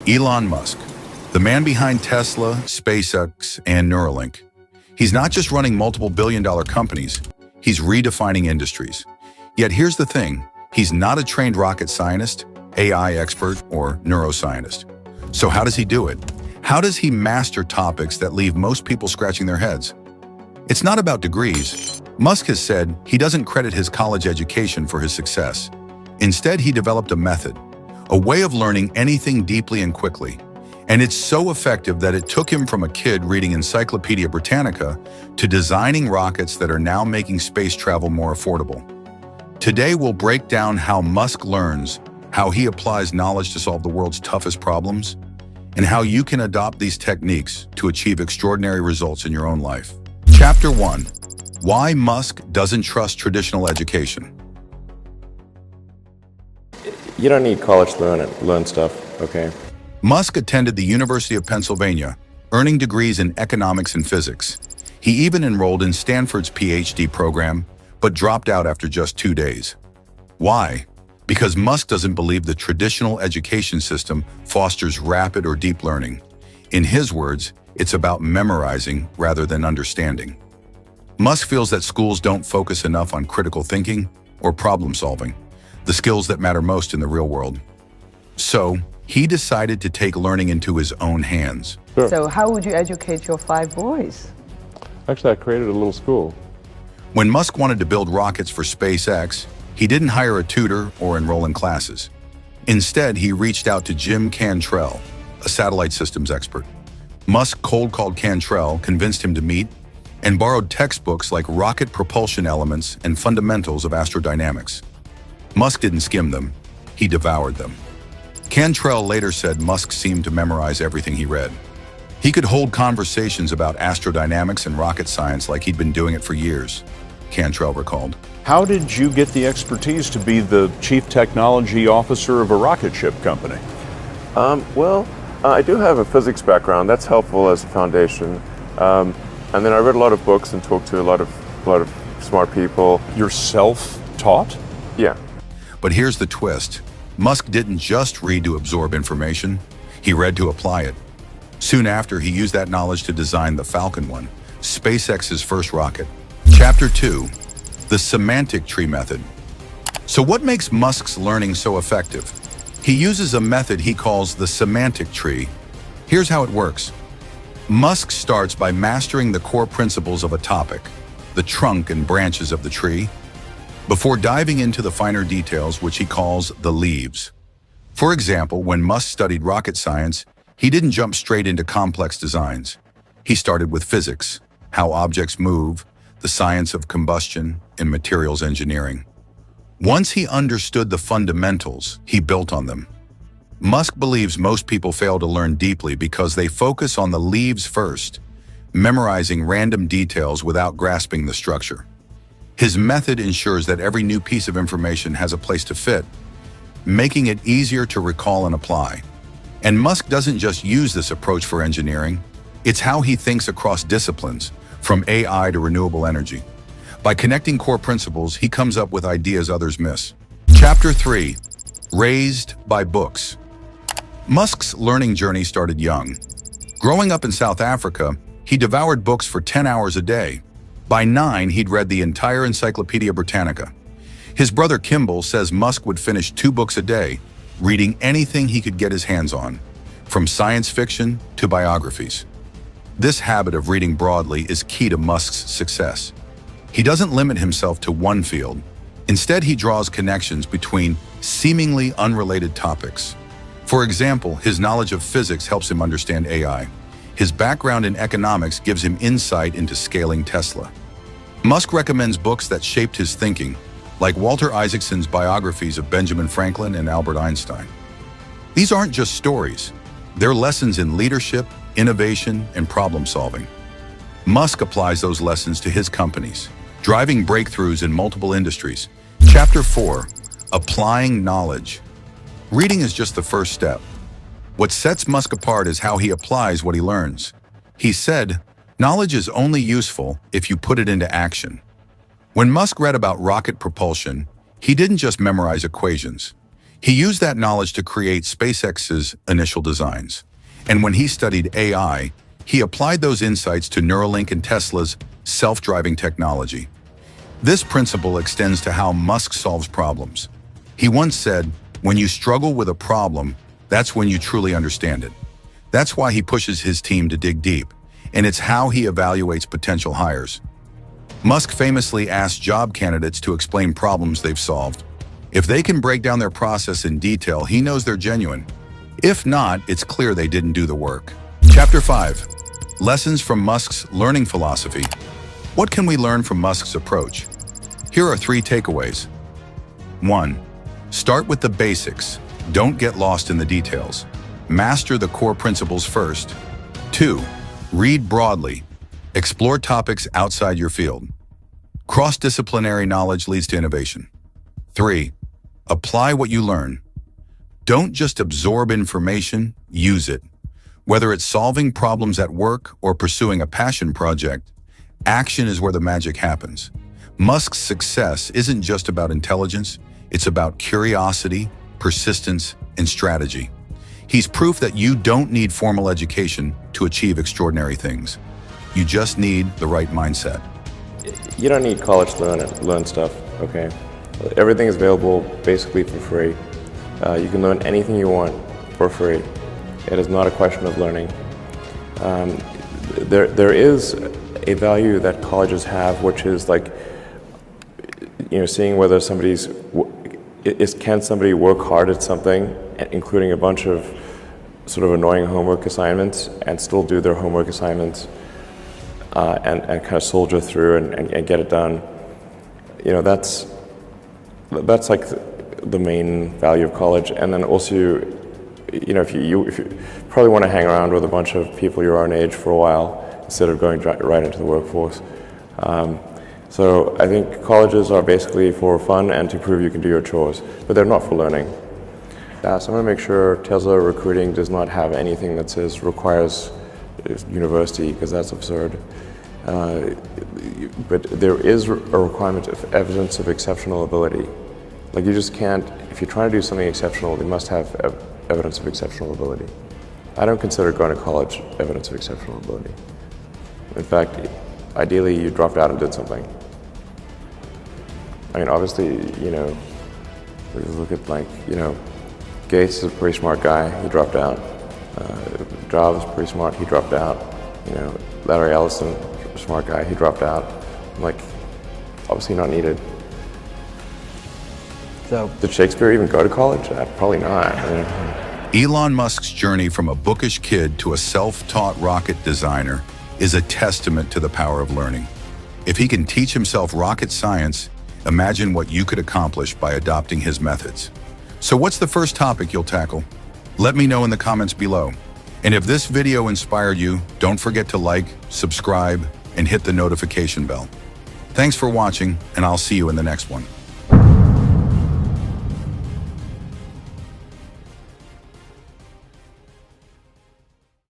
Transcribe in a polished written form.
Elon Musk, the man behind Tesla, SpaceX, and Neuralink. He's not just running multiple billion-dollar companies, he's redefining industries. Yet here's the thing, he's not a trained rocket scientist, AI expert, or neuroscientist. So how does he do it? How does he master topics that leave most people scratching their heads? It's not about degrees. Musk has said he doesn't credit his college education for his success. Instead, he developed a method, a way of learning anything deeply and quickly. And it's so effective that it took him from a kid reading Encyclopedia Britannica to designing rockets that are now making space travel more affordable. Today, we'll break down how Musk learns, how he applies knowledge to solve the world's toughest problems, and how you can adopt these techniques to achieve extraordinary results in your own life. Chapter 1. Why Musk doesn't trust traditional education. You don't need college to learn stuff, okay? Musk attended the University of Pennsylvania, earning degrees in economics and physics. He even enrolled in Stanford's PhD program, but dropped out after just 2 days. Why? Because Musk doesn't believe the traditional education system fosters rapid or deep learning. In his words, it's about memorizing rather than understanding. Musk feels that schools don't focus enough on critical thinking or problem solving, the skills that matter most in the real world. So, he decided to take learning into his own hands. Sure. So how would you educate your 5 boys? Actually, I created a little school. When Musk wanted to build rockets for SpaceX, he didn't hire a tutor or enroll in classes. Instead, he reached out to Jim Cantrell, a satellite systems expert. Musk cold-called Cantrell, convinced him to meet, and borrowed textbooks like Rocket Propulsion Elements and Fundamentals of Astrodynamics. Musk didn't skim them, he devoured them. Cantrell later said Musk seemed to memorize everything he read. He could hold conversations about astrodynamics and rocket science like he'd been doing it for years, Cantrell recalled. How did you get the expertise to be the chief technology officer of a rocket ship company? I do have a physics background. That's helpful as a foundation. And then I read a lot of books and talked to a lot of smart people. You're self-taught? Yeah. But here's the twist. Musk didn't just read to absorb information, he read to apply it. Soon after, he used that knowledge to design the Falcon 1, SpaceX's first rocket. Chapter 2. The Semantic Tree Method. So what makes Musk's learning so effective? He uses a method he calls the semantic tree. Here's how it works. Musk starts by mastering the core principles of a topic, the trunk and branches of the tree, before diving into the finer details, which he calls the leaves. For example, when Musk studied rocket science, he didn't jump straight into complex designs. He started with physics, how objects move, the science of combustion, and materials engineering. Once he understood the fundamentals, he built on them. Musk believes most people fail to learn deeply because they focus on the leaves first, memorizing random details without grasping the structure. His method ensures that every new piece of information has a place to fit, making it easier to recall and apply. And Musk doesn't just use this approach for engineering, it's how he thinks across disciplines, from AI to renewable energy. By connecting core principles, he comes up with ideas others miss. Chapter 3. Raised by books. Musk's learning journey started young. Growing up in South Africa, he devoured books for 10 hours a day. By 9, he'd read the entire Encyclopedia Britannica. His brother Kimball says Musk would finish 2 books a day, reading anything he could get his hands on, from science fiction to biographies. This habit of reading broadly is key to Musk's success. He doesn't limit himself to one field. Instead, he draws connections between seemingly unrelated topics. For example, his knowledge of physics helps him understand AI. His background in economics gives him insight into scaling Tesla. Musk recommends books that shaped his thinking, like Walter Isaacson's biographies of Benjamin Franklin and Albert Einstein. These aren't just stories. They're lessons in leadership, innovation, and problem solving. Musk applies those lessons to his companies, driving breakthroughs in multiple industries. Chapter 4. Applying knowledge. Reading is just the first step. What sets Musk apart is how he applies what he learns. He said, "Knowledge is only useful if you put it into action." When Musk read about rocket propulsion, he didn't just memorize equations. He used that knowledge to create SpaceX's initial designs. And when he studied AI, he applied those insights to Neuralink and Tesla's self-driving technology. This principle extends to how Musk solves problems. He once said, "When you struggle with a problem, that's when you truly understand it." That's why he pushes his team to dig deep, and it's how he evaluates potential hires. Musk famously asked job candidates to explain problems they've solved. If they can break down their process in detail, he knows they're genuine. If not, it's clear they didn't do the work. Chapter 5. Lessons from Musk's learning philosophy. What can we learn from Musk's approach? Here are 3 takeaways. 1. Start with the basics. Don't get lost in the details. Master the core principles first. 2. Read broadly. Explore topics outside your field. Cross-disciplinary knowledge leads to innovation. 3. Apply what you learn. Don't just absorb information, use it. Whether it's solving problems at work or pursuing a passion project, action is where the magic happens. Musk's success isn't just about intelligence, it's about curiosity, persistence, and strategy. He's proof that you don't need formal education to achieve extraordinary things. You just need the right mindset. You don't need college to learn stuff, okay? Everything is available basically for free. You can learn anything you want for free. It is not a question of learning. There is a value that colleges have, which is like, seeing whether can somebody work hard at something, including a bunch of sort of annoying homework assignments, and still do their homework assignments and kind of soldier through and get it done. That's like the main value of college. And then also, if you probably want to hang around with a bunch of people your own age for a while instead of going right into the workforce. So I think colleges are basically for fun and to prove you can do your chores, but they're not for learning. So I'm going to make sure Tesla recruiting does not have anything that says requires university, because that's absurd. But there is a requirement of evidence of exceptional ability. Like, you just can't, if you're trying to do something exceptional, they must have evidence of exceptional ability. I don't consider going to college evidence of exceptional ability. In fact, ideally you dropped out and did something. I mean, obviously, look at Gates is a pretty smart guy, he dropped out. Jobs, pretty smart, he dropped out. Larry Ellison, smart guy, he dropped out. Obviously not needed. So, did Shakespeare even go to college? Probably not. Elon Musk's journey from a bookish kid to a self-taught rocket designer is a testament to the power of learning. If he can teach himself rocket science, imagine what you could accomplish by adopting his methods. So what's the first topic you'll tackle? Let me know in the comments below. And if this video inspired you, don't forget to like, subscribe, and hit the notification bell. Thanks for watching, and I'll see you in the next one.